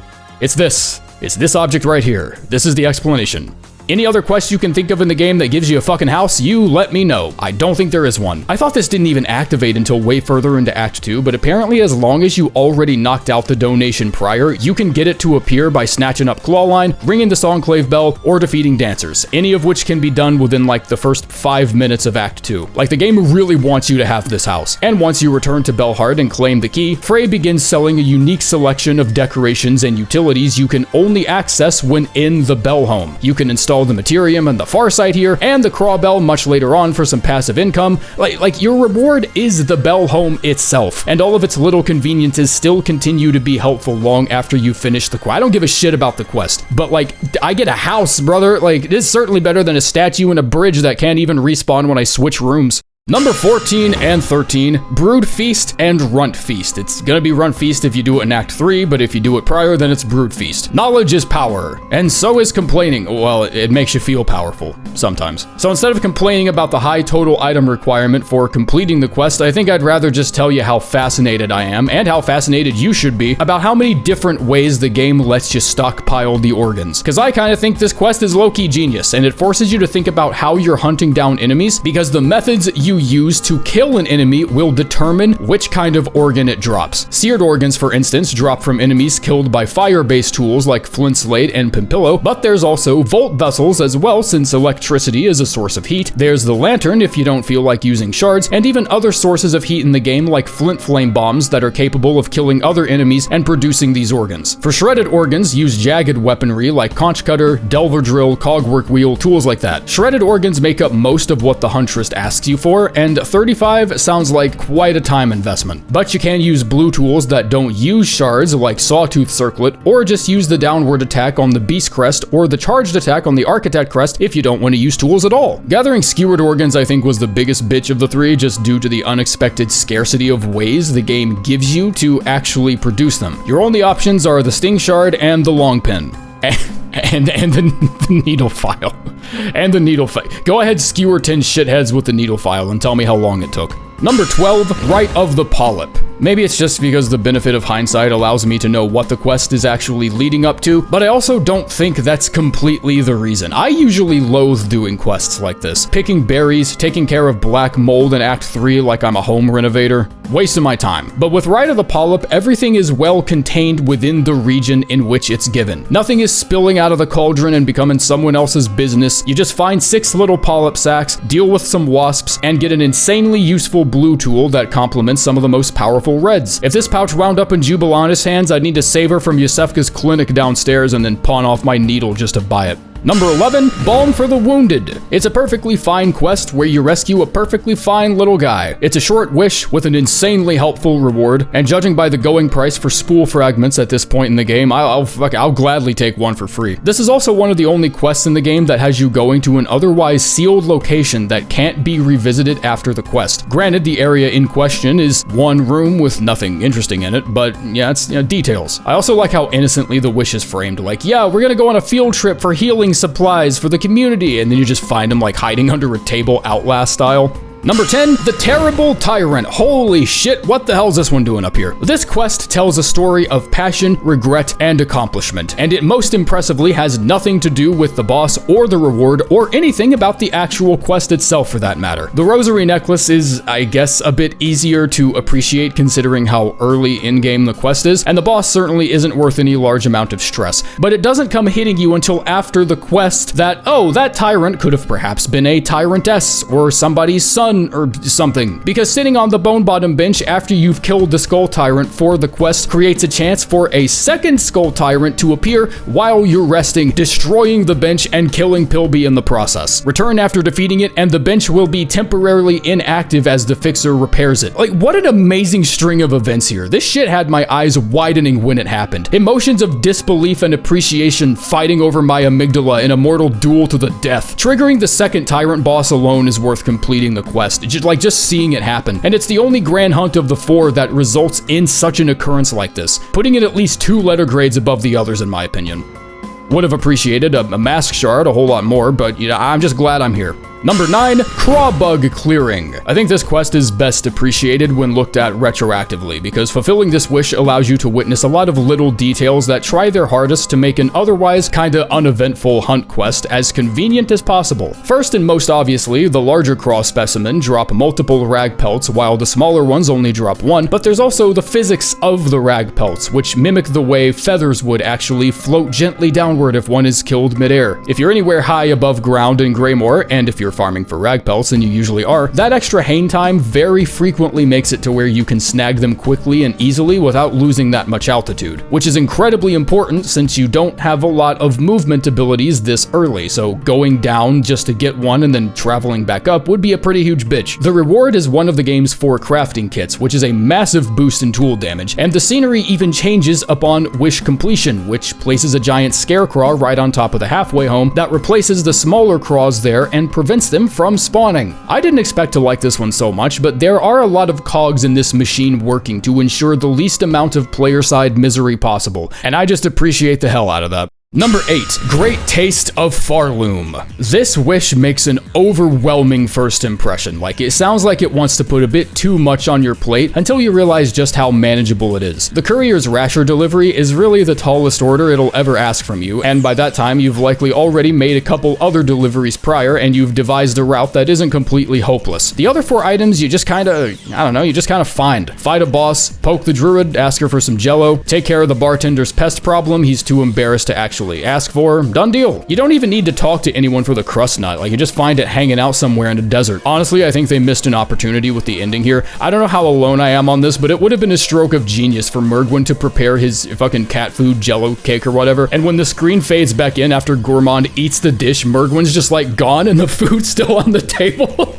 Speaker 1: It's this object right here. This is the explanation. Any other quest you can think of in the game that gives you a fucking house, you let me know. I don't think there is one. I thought this didn't even activate until way further into Act 2, but apparently as long as you already knocked out the donation prior, you can get it to appear by snatching up Clawline, ringing the Songclave bell, or defeating dancers, any of which can be done within like the first 5 minutes of Act 2. Like, the game really wants you to have this house. And once you return to Bellhart and claim the key, Frey begins selling a unique selection of decorations and utilities you can only access when in the Bell home. You can install the Materium and the Farsight here, and the Crawbell much later on for some passive income. Like your reward is the Bell home itself, and all of its little conveniences still continue to be helpful long after you finish the quest. I don't give a shit about the quest, but like, I get a house, brother. Like, it is certainly better than a statue in a bridge that can't even respawn when I switch rooms. Number 14 and 13, Broodfeast and Runtfeast. It's gonna be Runtfeast if you do it in Act 3, but if you do it prior, then it's Broodfeast. Knowledge is power, and so is complaining. Well, it makes you feel powerful, sometimes. So instead of complaining about the high total item requirement for completing the quest, I think I'd rather just tell you how fascinated I am, and how fascinated you should be, about how many different ways the game lets you stockpile the organs. Because I kind of think this quest is low-key genius, and it forces you to think about how you're hunting down enemies, because the methods you use to kill an enemy will determine which kind of organ it drops. Seared organs, for instance, drop from enemies killed by fire-based tools like Flint Slate and Pimpillo, but there's also Volt Vessels as well, since electricity is a source of heat. There's the Lantern if you don't feel like using shards, and even other sources of heat in the game like Flint Flame Bombs that are capable of killing other enemies and producing these organs. For shredded organs, use jagged weaponry like Conch Cutter, Delver Drill, Cogwork Wheel, tools like that. Shredded organs make up most of what the Huntress asks you for, and 35 sounds like quite a time investment. But you can use blue tools that don't use shards like Sawtooth Circlet, or just use the downward attack on the Beast Crest or the charged attack on the Architect Crest if you don't want to use tools at all. Gathering skewered organs I think was the biggest bitch of the three, just due to the unexpected scarcity of ways the game gives you to actually produce them. Your only options are the Sting Shard and the Long Pin. And the needle file. And the needle file. Go ahead, skewer 10 shitheads with the needle file and tell me how long it took. Number 12, Rite of the Pollip. Maybe it's just because the benefit of hindsight allows me to know what the quest is actually leading up to, but I also don't think that's completely the reason. I usually loathe doing quests like this. Picking berries, taking care of black mold in Act 3 like I'm a home renovator. Waste of my time. But with Rite of the Pollip, everything is well contained within the region in which it's given. Nothing is spilling out of the cauldron and becoming someone else's business. You just find 6 little polyp sacks, deal with some wasps, and get an insanely useful blue tool that complements some of the most powerful powerful reds. If this pouch wound up in Jubilana's hands, I'd need to save her from Yosefka's clinic downstairs and then pawn off my needle just to buy it. Number 11, Balm for the Wounded. It's a perfectly fine quest where you rescue a perfectly fine little guy. It's a short wish with an insanely helpful reward, and judging by the going price for spool fragments at this point in the game, I'll gladly take one for free. This is also one of the only quests in the game that has you going to an otherwise sealed location that can't be revisited after the quest. Granted, the area in question is one room with nothing interesting in it, but yeah, it's details. I also like how innocently the wish is framed, like, yeah, we're gonna go on a field trip for healing supplies for the community, and then you just find him like hiding under a table, Outlast style. Number 10, the Terrible Tyrant. Holy shit, what the hell is this one doing up here? This quest tells a story of passion, regret, and accomplishment, and it most impressively has nothing to do with the boss or the reward or anything about the actual quest itself for that matter. The Rosary Necklace is, I guess, a bit easier to appreciate considering how early in-game the quest is, and the boss certainly isn't worth any large amount of stress. But it doesn't come hitting you until after the quest that, oh, that tyrant could have perhaps been a tyrantess or somebody's son or something, because sitting on the bone bottom bench after you've killed the skull tyrant for the quest creates a chance for a second skull tyrant to appear while you're resting, destroying the bench and killing Pilby in the process. Return after defeating it and the bench will be temporarily inactive as the fixer repairs it. Like, what an amazing string of events here. This shit had my eyes widening when it happened. Emotions of disbelief and appreciation fighting over my amygdala in a mortal duel to the death. Triggering the second tyrant boss alone is worth completing the quest. Just seeing it happen. And it's the only grand hunt of the 4 that results in such an occurrence like this, putting it at least 2 letter grades above the others in my opinion. Would have appreciated a mask shard a whole lot more, but I'm just glad I'm here. Number 9, Crawbug Clearing. I think this quest is best appreciated when looked at retroactively, because fulfilling this wish allows you to witness a lot of little details that try their hardest to make an otherwise kinda uneventful hunt quest as convenient as possible. First and most obviously, the larger craw specimen drop multiple rag pelts while the smaller ones only drop 1, but there's also the physics of the rag pelts, which mimic the way feathers would actually float gently downward if one is killed midair. If you're anywhere high above ground in Greymoor, and if you're farming for rag pelts, and you usually are, that extra hang time very frequently makes it to where you can snag them quickly and easily without losing that much altitude, which is incredibly important since you don't have a lot of movement abilities this early, so going down just to get one and then traveling back up would be a pretty huge bitch. The reward is one of the game's 4 crafting kits, which is a massive boost in tool damage, and the scenery even changes upon wish completion, which places a giant scarecrow right on top of the halfway home that replaces the smaller craws there and prevents them from spawning. I didn't expect to like this one so much, but there are a lot of cogs in this machine working to ensure the least amount of player-side misery possible, and I just appreciate the hell out of that. Number 8, Great Taste of Pharloom. This wish makes an overwhelming first impression. Like, it sounds like it wants to put a bit too much on your plate until you realize just how manageable it is. The Courier's rasher delivery is really the tallest order it'll ever ask from you, and by that time you've likely already made a couple other deliveries prior and you've devised a route that isn't completely hopeless. The other 4 items you just kinda, you just kinda find. Fight a boss, poke the druid, ask her for some jello, take care of the bartender's pest problem he's too embarrassed to actually ask for, done deal. You don't even need to talk to anyone for the crust nut, like you just find it hanging out somewhere in the desert. Honestly, I think they missed an opportunity with the ending here. I don't know how alone I am on this, but it would have been a stroke of genius for Mergwyn to prepare his fucking cat food jello cake or whatever, and when the screen fades back in after Gourmand eats the dish, Mergwyn's just like gone and the food's still on the table.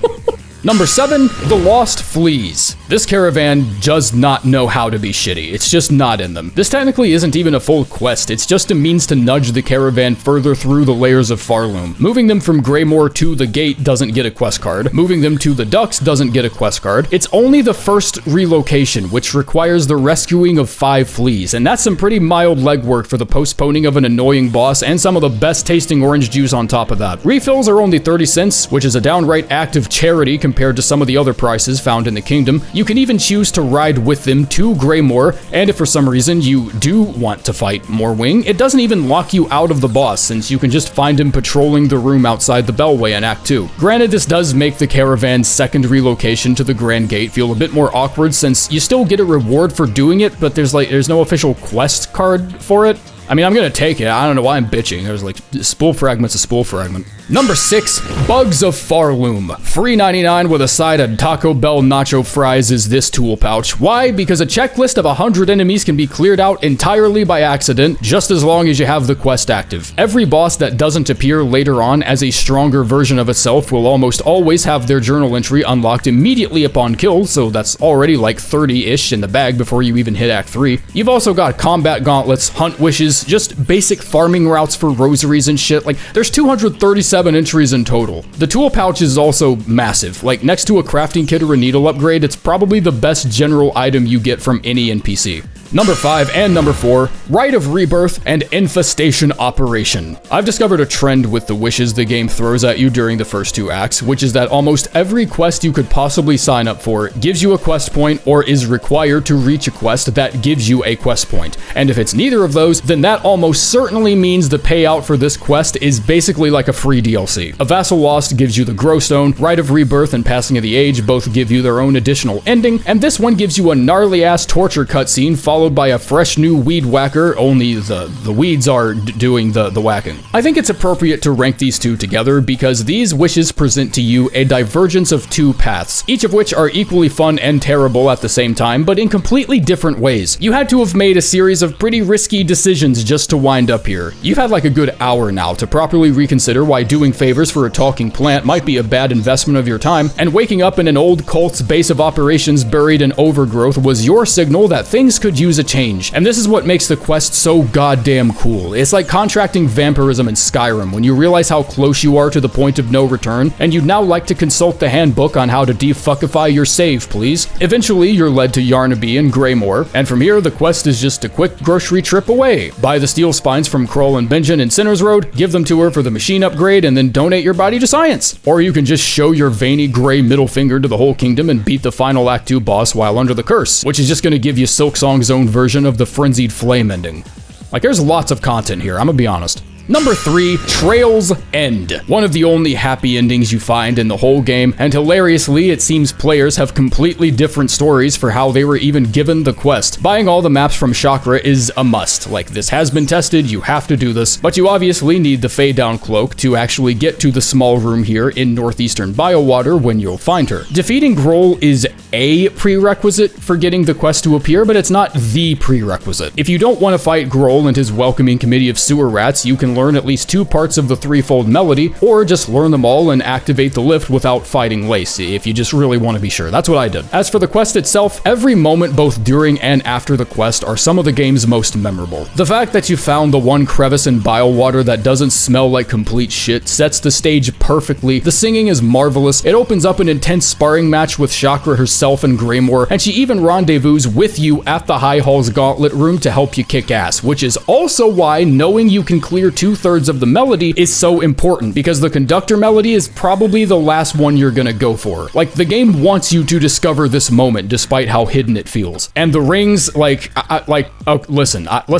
Speaker 1: Number 7, the Lost Fleas. This caravan does not know how to be shitty. It's just not in them. This technically isn't even a full quest. It's just a means to nudge the caravan further through the layers of Pharloom. Moving them from Greymoor to the gate doesn't get a quest card. Moving them to the ducks doesn't get a quest card. It's only the first relocation, which requires the rescuing of 5 fleas, and that's some pretty mild legwork for the postponing of an annoying boss and some of the best tasting orange juice on top of that. Refills are only 30 cents, which is a downright act of charity compared to some of the other prices found in the kingdom. You can even choose to ride with them to Greymoor, and if for some reason you do want to fight Morwing, it doesn't even lock you out of the boss, since you can just find him patrolling the room outside the Bellway in Act 2. Granted, this does make the caravan's second relocation to the Grand Gate feel a bit more awkward, since you still get a reward for doing it, but there's no official quest card for it. I mean, I'm gonna take it. I don't know why I'm bitching. There's like, spool fragment's a spool fragment. Number 6, Bugs of Pharloom. Free 99 with a side of Taco Bell nacho fries is this tool pouch. Why? Because a checklist of 100 enemies can be cleared out entirely by accident, just as long as you have the quest active. Every boss that doesn't appear later on as a stronger version of itself will almost always have their journal entry unlocked immediately upon kill, so that's already like 30-ish in the bag before you even hit Act 3. You've also got combat gauntlets, hunt wishes, just basic farming routes for rosaries and shit. Like, there's 237 entries in total. The tool pouch is also massive. Like, next to a crafting kit or a needle upgrade, it's probably the best general item you get from any NPC. Number 5 and number 4, Rite of Rebirth and Infestation Operation. I've discovered a trend with the wishes the game throws at you during the first 2 acts, which is that almost every quest you could possibly sign up for gives you a quest point or is required to reach a quest that gives you a quest point. And if it's neither of those, then that almost certainly means the payout for this quest is basically like a free DLC. A Vassal Lost gives you the Growstone, Rite of Rebirth and Passing of the Age both give you their own additional ending, and this one gives you a gnarly-ass torture cutscene followed by a fresh new weed whacker, only the weeds are doing the whacking. I think it's appropriate to rank these two together because these wishes present to you a divergence of 2 paths, each of which are equally fun and terrible at the same time, but in completely different ways. You had to have made a series of pretty risky decisions just to wind up here. You've had like a good hour now to properly reconsider why doing favors for a talking plant might be a bad investment of your time, and waking up in an old cult's base of operations buried in overgrowth was your signal that things could use a change. And this is what makes the quest so goddamn cool. It's like contracting vampirism in Skyrim when you realize how close you are to the point of no return, and you'd now like to consult the handbook on how to defuckify your save, please. Eventually, you're led to Yarnaby and Greymoor, and from here, the quest is just a quick grocery trip away. Buy the steel spines from Kroll and Benjen in Sinner's Road, give them to her for the machine upgrade, and then donate your body to science. Or you can just show your veiny gray middle finger to the whole kingdom and beat the final Act 2 boss while under the curse, which is just gonna give you Silksong's own version of the Frenzied Flame ending. Like, there's lots of content here, I'm gonna be honest. Number 3, Trail's End. One of the only happy endings you find in the whole game, and hilariously, it seems players have completely different stories for how they were even given the quest. Buying all the maps from Chakra is a must. Like, this has been tested, you have to do this, but you obviously need the Fade Down Cloak to actually get to the small room here in northeastern Biowater when you'll find her. Defeating Groll is a prerequisite for getting the quest to appear, but it's not the prerequisite. If you don't want to fight Groll and his welcoming committee of sewer rats, you can learn at least 2 parts of the threefold melody, or just learn them all and activate the lift without fighting Lace, if you just really want to be sure. That's what I did. As for the quest itself, every moment both during and after the quest are some of the game's most memorable. The fact that you found the one crevice in Biowater that doesn't smell like complete shit sets the stage perfectly. The singing is marvelous. It opens up an intense sparring match with Chakra herself and Greymoor, and she even rendezvous with you at the High Hall's Gauntlet Room to help you kick ass, which is also why knowing you can clear 2/3 of the melody is so important, because the conductor melody is probably the last one you're gonna go for. Like, the game wants you to discover this moment despite how hidden it feels. And the rings, let's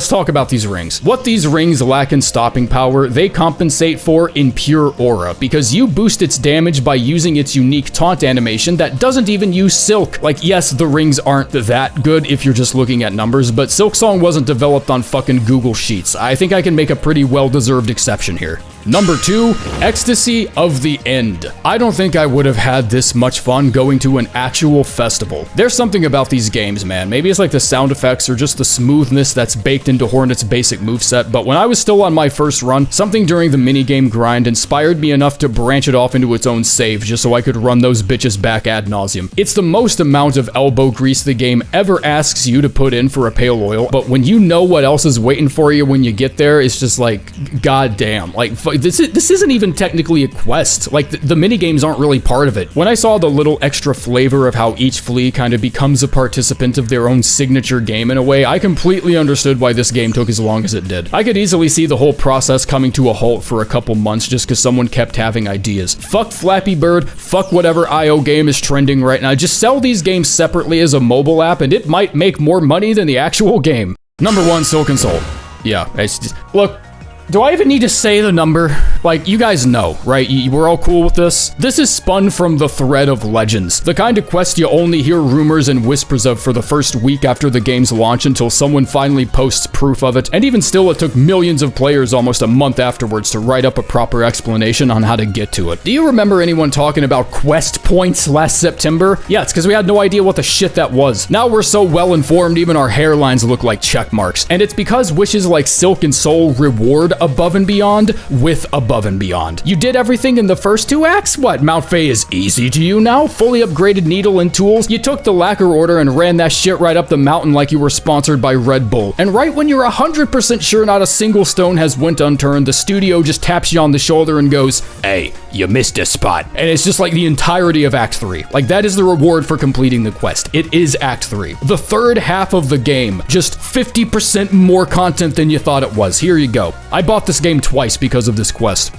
Speaker 1: talk about these rings. What these rings lack in stopping power, they compensate for in pure aura, because you boost its damage by using its unique taunt animation that doesn't even use Silk. Like, yes, the rings aren't that good if you're just looking at numbers, but Silksong wasn't developed on fucking Google Sheets. I think I can make a pretty well-deserved exception here. Number 2, Ecstasy of the End. I don't think I would have had this much fun going to an actual festival. There's something about these games, man. Maybe it's like the sound effects or just the smoothness that's baked into Hornet's basic moveset, but when I was still on my first run, something during the minigame grind inspired me enough to branch it off into its own save just so I could run those bitches back ad nauseum. It's the most amount of elbow grease the game ever asks you to put in for a pale oil, but when you know what else is waiting for you when you get there, it's just like, goddamn. Like, this isn't even technically a quest. Like, the minigames aren't really part of it. When I saw the little extra flavor of how each flea kind of becomes a participant of their own signature game in a way, I completely understood why this game took as long as it did. I could easily see the whole process coming to a halt for a couple months just because someone kept having ideas. Fuck Flappy Bird, fuck whatever IO game is trending right now. Just sell these games separately as a mobile app and it might make more money than the actual game. Number 1, Silk and Soul. Yeah, it's just, look, Do I even need to say the number? Like, you guys know, right? We're all cool with this. This is spun from the thread of legends. The kind of quest you only hear rumors and whispers of for the first week after the game's launch until someone finally posts proof of it. And even still, it took millions of players almost a month afterwards to write up a proper explanation on how to get to it. Do you remember anyone talking about quest points last September? Yeah, it's because we had no idea what the shit that was. Now we're so well informed, even our hairlines look like check marks. And it's because wishes like Silk and Soul reward above and beyond with above and beyond. You did everything in the first 2 acts? What, Mount Fae is easy to you now? Fully upgraded needle and tools? You took the Lacquer order and ran that shit right up the mountain like you were sponsored by Red Bull. And right when you're 100% sure not a single stone has went unturned, the studio just taps you on the shoulder and goes, hey, you missed a spot. And it's just like the entirety of Act 3. Like, that is the reward for completing the quest. It is Act 3. The third half of the game. Just 50% more content than you thought it was. Here you go. I bought this game twice because of this quest.